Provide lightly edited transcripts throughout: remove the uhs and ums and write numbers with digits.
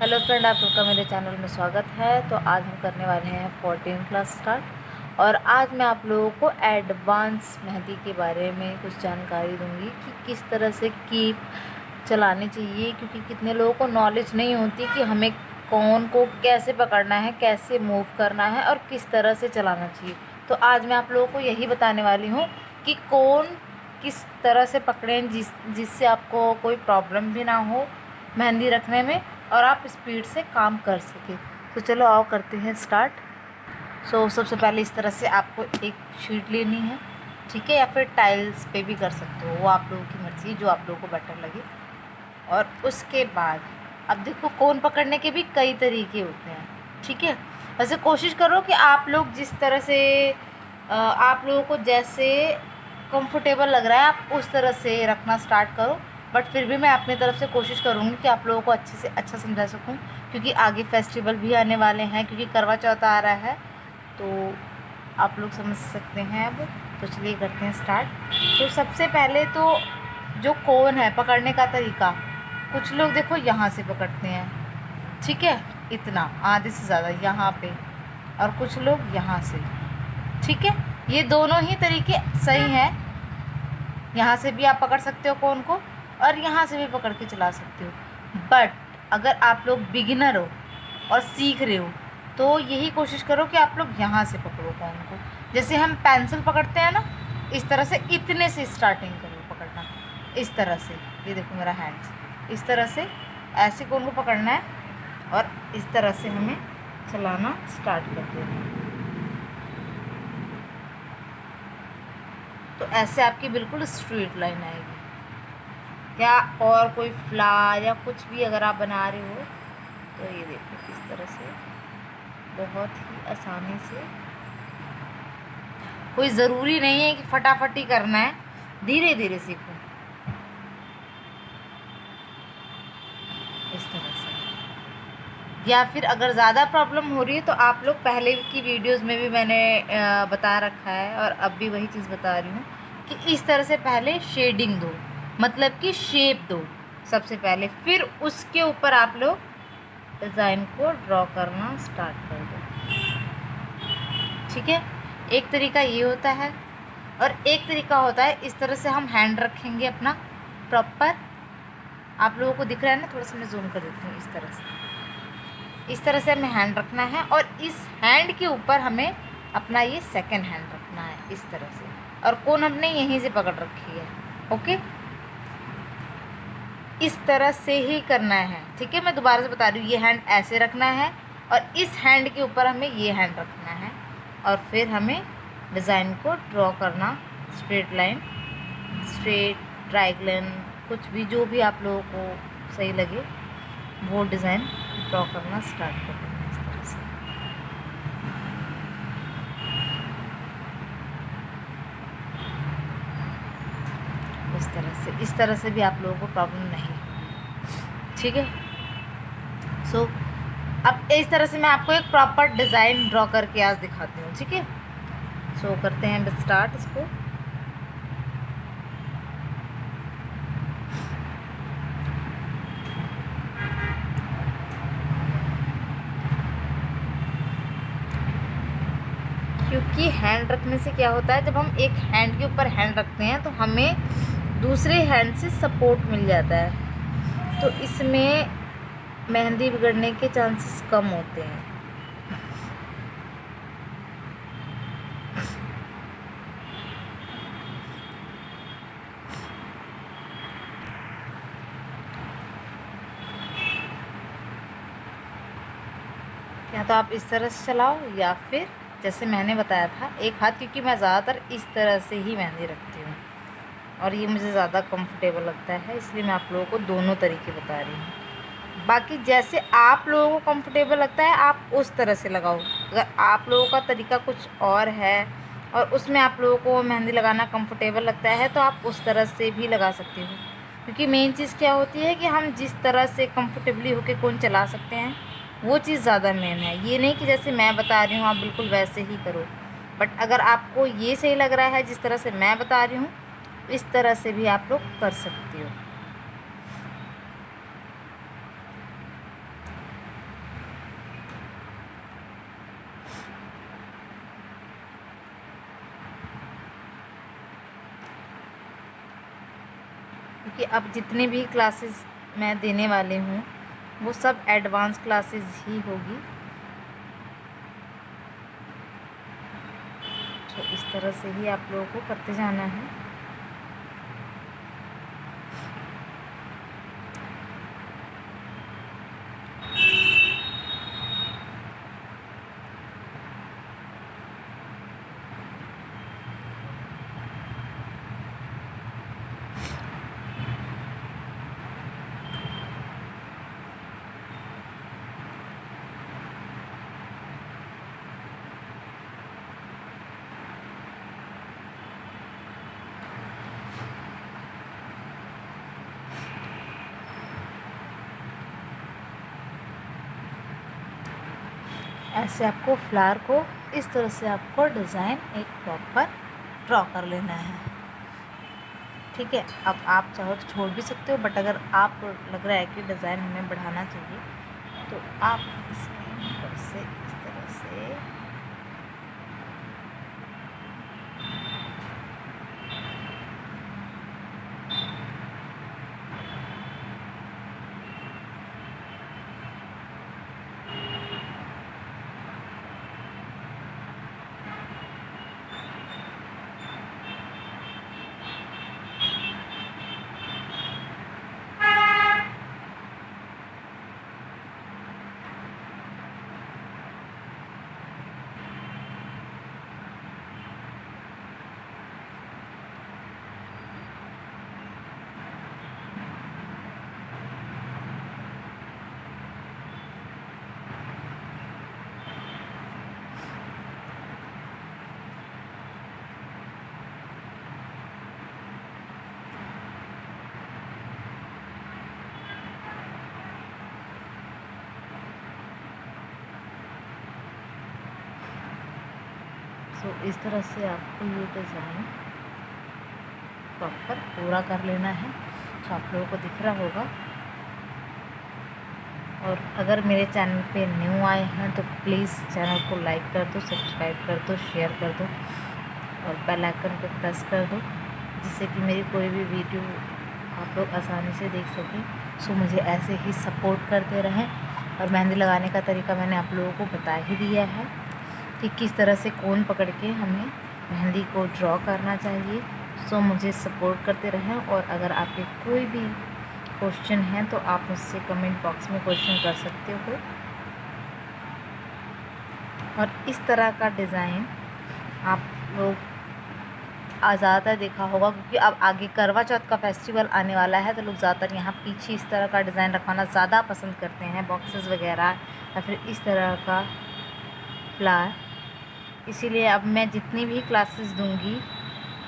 Hello friend, आप सबका मेरे चैनल में स्वागत है। तो आज हम करने वाले हैं 14 क्लास स्टार्ट। और आज मैं आप लोगों को एडवांस मेहंदी के बारे में कुछ जानकारी दूंगी कि किस तरह से कीप चलानी चाहिए, क्योंकि कितने लोगों को नॉलेज नहीं होती कि हमें कौन को कैसे पकड़ना है, कैसे मूव करना है और किस तरह से चलाना चाहिए। तो आज मैं आप लोगों को यही बताने वाली हूँ कि कौन किस तरह से पकड़ें जिससे आपको कोई प्रॉब्लम भी ना हो मेहंदी रखने में और आप स्पीड से काम कर सकें। तो चलो आओ करते हैं स्टार्ट। सबसे पहले इस तरह से आपको एक शीट लेनी है, ठीक है, या फिर टाइल्स पे भी कर सकते हो, वो आप लोगों की मर्ज़ी, जो आप लोगों को बेटर लगे। और उसके बाद अब देखो, कोन पकड़ने के भी कई तरीके होते हैं, ठीक है। वैसे कोशिश करो कि आप लोग जिस तरह से आप लोगों को जैसे कंफर्टेबल लग रहा है आप उस तरह से रखना स्टार्ट करो। बट फिर भी मैं अपनी तरफ से कोशिश करूँगी कि आप लोगों को अच्छे से अच्छा समझा सकूँ, क्योंकि आगे फेस्टिवल भी आने वाले हैं, क्योंकि करवा चौथ आ रहा है, तो आप लोग समझ सकते हैं। अब तो चलिए करते हैं स्टार्ट। तो सबसे पहले तो जो कोन है पकड़ने का तरीका, कुछ लोग देखो यहाँ से पकड़ते हैं, ठीक है, इतना आधे से ज़्यादा यहाँ पे, और कुछ लोग यहाँ से, ठीक है। ये दोनों ही तरीके सही हैं। यहाँ से भी आप पकड़ सकते हो कोन को और यहाँ से भी पकड़ के चला सकते हो। बट अगर आप लोग बिगिनर हो और सीख रहे हो तो यही कोशिश करो कि आप लोग यहाँ से पकड़ो कोन को। जैसे हम पेंसिल पकड़ते हैं ना, इस तरह से इतने से स्टार्टिंग करो पकड़ना, इस तरह से। ये देखो मेरा हैंड्स, इस तरह से ऐसे कोन को पकड़ना है और इस तरह से हमें चलाना स्टार्ट कर देना है। तो ऐसे आपकी बिल्कुल स्ट्रेट लाइन आएगी। या और कोई फ्लावर या कुछ भी अगर आप बना रहे हो तो ये देखो इस तरह से बहुत ही आसानी से। कोई ज़रूरी नहीं है कि फटाफट ही करना है, धीरे धीरे सीखो इस तरह से। या फिर अगर ज़्यादा प्रॉब्लम हो रही है तो आप लोग पहले की वीडियोस में भी मैंने बता रखा है और अब भी वही चीज़ बता रही हूँ कि इस तरह से पहले शेडिंग दो, मतलब कि शेप दो सबसे पहले, फिर उसके ऊपर आप लोग डिज़ाइन को ड्रॉ करना स्टार्ट कर दो, ठीक है। एक तरीका ये होता है और एक तरीका होता है इस तरह से हम हैंड रखेंगे अपना प्रॉपर। आप लोगों को दिख रहा है ना, थोड़ा सा मैं जूम कर देती हूँ। इस तरह से हमें हैंड रखना है और इस हैंड के ऊपर हमें अपना ये सेकंड हैंड रखना है इस तरह से, और कोन हमने यहीं से पकड़ रखी है, ओके। इस तरह से ही करना है, ठीक है। मैं दोबारा से बता रही हूँ, ये हैंड ऐसे रखना है और इस हैंड के ऊपर हमें ये हैंड रखना है और फिर हमें डिज़ाइन को ड्रॉ करना, स्ट्रेट लाइन, स्ट्रेट, ट्रायंगल, कुछ भी जो भी आप लोगों को सही लगे वो डिज़ाइन ड्रॉ करना स्टार्ट कर देना इस तरह से। इस तरह से भी आप लोगों को प्रॉब्लम नहीं, ठीक है। अब इस तरह से मैं आपको एक प्रॉपर डिज़ाइन ड्रॉ करके आज दिखाती हूँ, ठीक है। करते हैं स्टार्ट इसको। क्योंकि हैंड रखने से क्या होता है, जब हम एक हैंड के ऊपर हैंड रखते हैं तो हमें दूसरे हैंड से सपोर्ट मिल जाता है, तो इसमें मेहंदी बिगड़ने के चांसेस कम होते हैं। या तो आप इस तरह से चलाओ या फिर जैसे मैंने बताया था एक हाथ, क्योंकि मैं ज़्यादातर इस तरह से ही मेहंदी रखती हूँ और ये मुझे ज़्यादा कंफर्टेबल लगता है, इसलिए मैं आप लोगों को दोनों तरीके बता रही हूँ। बाकी जैसे आप लोगों को कंफर्टेबल लगता है आप उस तरह से लगाओ। अगर आप लोगों का तरीका कुछ और है और उसमें आप लोगों को मेहंदी लगाना कंफर्टेबल लगता है तो आप उस तरह से भी लगा सकते हो, क्योंकि मेन चीज़ क्या होती है कि हम जिस तरह से कंफर्टेबली होकर कौन चला सकते हैं वो चीज़ ज़्यादा मेन है। ये नहीं कि जैसे मैं बता रही हूँ आप बिल्कुल वैसे ही करो, बट अगर आपको ये सही लग रहा है जिस तरह से मैं बता रही हूँ, इस तरह से भी आप लोग कर सकते हो। क्योंकि अब जितनी भी क्लासेस मैं देने वाले हूँ वो सब एडवांस क्लासेस ही होगी। तो इस तरह से ही आप लोगों को करते जाना है। ऐसे आपको फ्लावर को इस तरह से आपको डिज़ाइन एक प्रॉपर ड्रॉ कर लेना है। ठीक है, अब आप चाहो तो छोड़ भी सकते हो, बट अगर आपको लग रहा है कि डिज़ाइन हमें बढ़ाना चाहिए तो आप इसमें ऊपर से इस तरह से इस तरह से आपको ये डिज़ाइन प्रॉपर पूरा कर लेना है। तो आप लोगों को दिख रहा होगा। और अगर मेरे चैनल पे न्यू आए हैं तो प्लीज़ चैनल को लाइक कर दो, सब्सक्राइब कर दो, शेयर कर दो और बेल आइकन को प्रेस कर दो, जिससे कि मेरी कोई भी वीडियो आप लोग आसानी से देख सकें। सो मुझे ऐसे ही सपोर्ट करते रहें। और मेहंदी लगाने का तरीका मैंने आप लोगों को बता ही दिया है कि किस तरह से कोन पकड़ के हमें मेहंदी को ड्रॉ करना चाहिए। सो मुझे सपोर्ट करते रहें। और अगर आपके कोई भी क्वेश्चन है तो आप मुझसे कमेंट बॉक्स में क्वेश्चन कर सकते हो। और इस तरह का डिज़ाइन आप लोग ज़्यादातर देखा होगा, क्योंकि अब आगे करवा चौथ का फेस्टिवल आने वाला है तो लोग ज़्यादातर यहाँ पीछे इस तरह का डिज़ाइन रखवाना ज़्यादा पसंद करते हैं, बॉक्सेस वगैरह या फिर इस तरह का फ्लावर। इसीलिए अब मैं जितनी भी क्लासेस दूंगी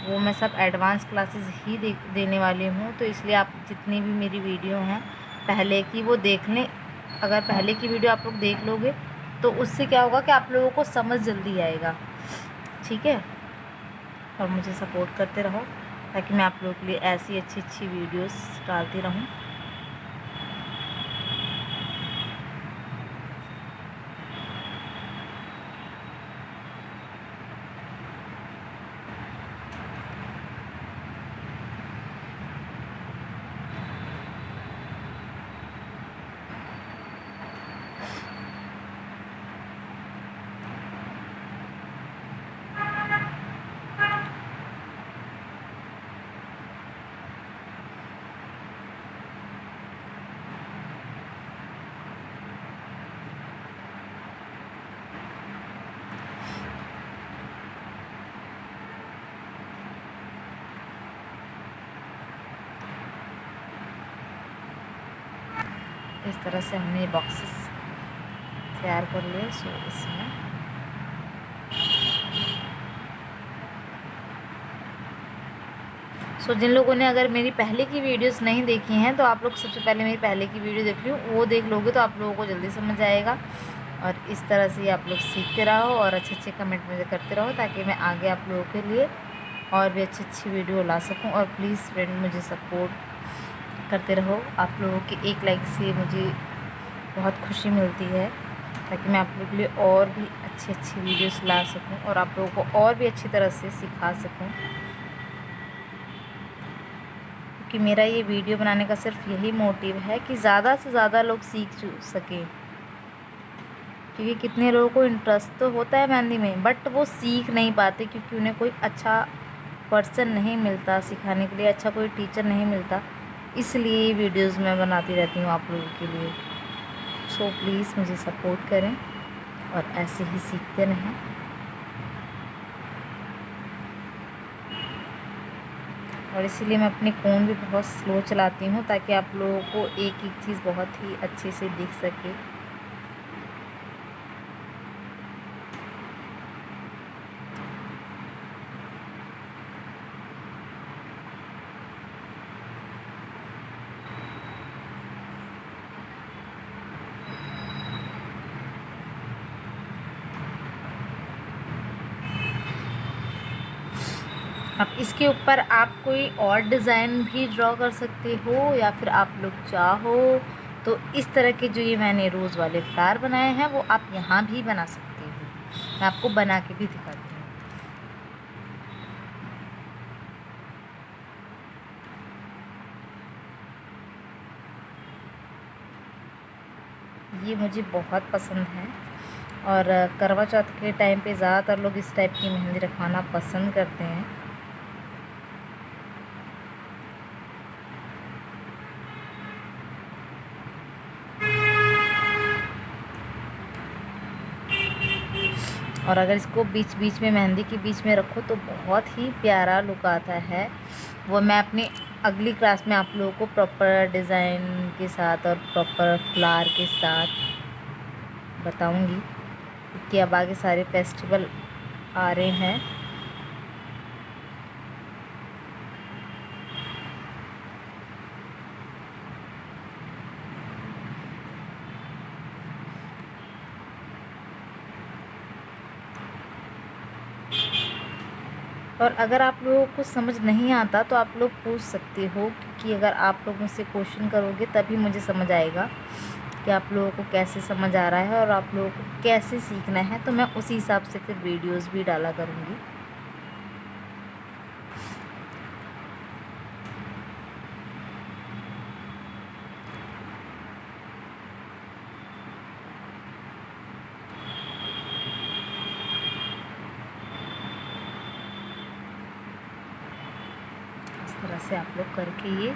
वो मैं सब एडवांस क्लासेस ही देने वाली हूँ। तो इसलिए आप जितनी भी मेरी वीडियो हैं पहले की वो देख लें। अगर पहले की वीडियो आप लोग देख लोगे तो उससे क्या होगा कि आप लोगों को समझ जल्दी आएगा। ठीक है, और मुझे सपोर्ट करते रहो ताकि मैं आप लोगों के लिए ऐसी अच्छी अच्छी वीडियोस डालती रहूँ। इस तरह से हमने बॉक्सेस तैयार कर लिए। सो इसमें जिन लोगों ने अगर मेरी पहले की वीडियोस नहीं देखी हैं तो आप लोग सबसे पहले मेरी पहले की वीडियो देख लो, वो देख लोगे तो आप लोगों को जल्दी समझ आएगा। और इस तरह से आप लोग सीखते रहो और अच्छे अच्छे कमेंट मुझे करते रहो ताकि मैं आगे आप लोगों के लिए और भी अच्छी अच्छी वीडियो ला सकूं। और प्लीज़ फ्रेंड मुझे सपोर्ट करते रहो। आप लोगों के एक लाइक से मुझे बहुत खुशी मिलती है ताकि मैं आप लोगों के लिए और भी अच्छी अच्छी वीडियोस ला सकूं और आप लोगों को और भी अच्छी तरह से सिखा सकूं। क्योंकि मेरा ये वीडियो बनाने का सिर्फ यही मोटिव है कि ज़्यादा से ज़्यादा लोग सीख सकें। क्योंकि कितने लोगों को इंटरेस्ट तो होता है मेहंदी में, बट वो सीख नहीं पाते क्योंकि उन्हें कोई अच्छा पर्सन नहीं मिलता सिखाने के लिए, अच्छा कोई टीचर नहीं मिलता। इसलिए वीडियोस मैं बनाती रहती हूँ आप लोगों के लिए। सो प्लीज़ मुझे सपोर्ट करें और ऐसे ही सीखते रहें। और इसीलिए मैं अपनी फ़ोन भी बहुत स्लो चलाती हूँ ताकि आप लोगों को एक एक चीज़ बहुत ही अच्छे से दिख सके। अब इसके ऊपर आप कोई और डिज़ाइन भी ड्रॉ कर सकते हो, या फिर आप लोग चाहो तो इस तरह के जो ये मैंने रोज़ वाले फ्लावर बनाए हैं वो आप यहाँ भी बना सकते हो। मैं आपको बना के भी दिखाती हूँ। ये मुझे बहुत पसंद है और करवा चौथ के टाइम पे ज़्यादातर लोग इस टाइप की मेहंदी रखवाना पसंद करते हैं। और अगर इसको बीच बीच में मेहंदी के बीच में रखो तो बहुत ही प्यारा लुक आता है। वो मैं अपनी अगली क्लास में आप लोगों को प्रॉपर डिज़ाइन के साथ और प्रॉपर फ्लावर के साथ बताऊंगी, क्योंकि अब आगे सारे फेस्टिवल आ रहे हैं। और अगर आप लोगों को समझ नहीं आता तो आप लोग पूछ सकते हो, क्योंकि अगर आप लोग मुझसे क्वेश्चन करोगे तभी मुझे समझ आएगा कि आप लोगों को कैसे समझ आ रहा है और आप लोगों को कैसे सीखना है। तो मैं उसी हिसाब से फिर वीडियोस भी डाला करूँगी। इस तरह से आप लोग करके ये,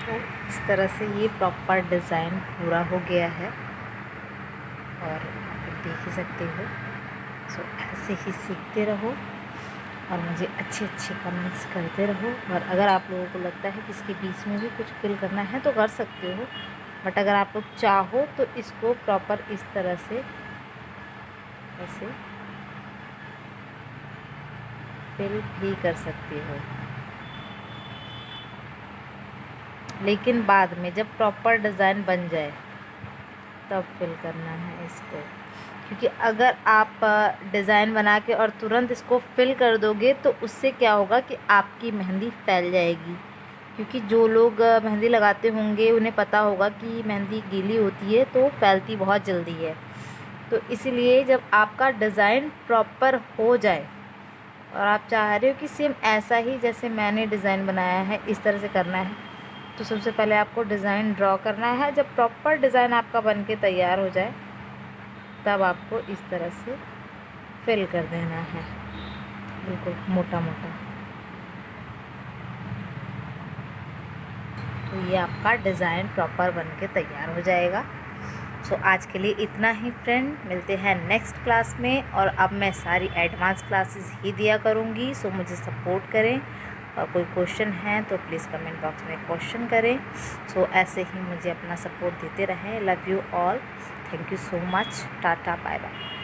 तो इस तरह से ये प्रॉपर डिज़ाइन पूरा हो गया है और आप लोग देख ही सकते हो। सो ऐसे ही सीखते रहो और मुझे अच्छे अच्छे कमेंट्स करते रहो। और अगर आप लोगों को लगता है कि इसके बीच में भी कुछ फिल करना है तो कर सकते हो, बट अगर आप लोग चाहो तो इसको प्रॉपर इस तरह से ऐसे फिल भी कर सकते हो, लेकिन बाद में जब प्रॉपर डिज़ाइन बन जाए तब फिल करना है इसको। क्योंकि अगर आप डिज़ाइन बना के और तुरंत इसको फिल कर दोगे तो उससे क्या होगा कि आपकी मेहंदी फैल जाएगी। क्योंकि जो लोग मेहंदी लगाते होंगे उन्हें पता होगा कि मेहंदी गीली होती है तो फैलती बहुत जल्दी है। तो इसीलिए जब आपका डिज़ाइन प्रॉपर हो जाए और आप चाह रहे हो कि सेम ऐसा ही जैसे मैंने डिज़ाइन बनाया है इस तरह से करना है, तो सबसे पहले आपको डिज़ाइन ड्रॉ करना है। जब प्रॉपर डिज़ाइन आपका बन के तैयार हो जाए तब आपको इस तरह से फिल कर देना है, बिल्कुल मोटा मोटा। तो ये आपका डिज़ाइन प्रॉपर बन के तैयार हो जाएगा। सो आज के लिए इतना ही फ्रेंड, मिलते हैं नेक्स्ट क्लास में। और अब मैं सारी एडवांस क्लासेस ही दिया करूँगी। सो मुझे सपोर्ट करें और कोई क्वेश्चन है तो प्लीज़ कमेंट बॉक्स में क्वेश्चन करें। सो ऐसे ही मुझे अपना सपोर्ट देते रहें। Love you all, thank you so much, tata bye bye.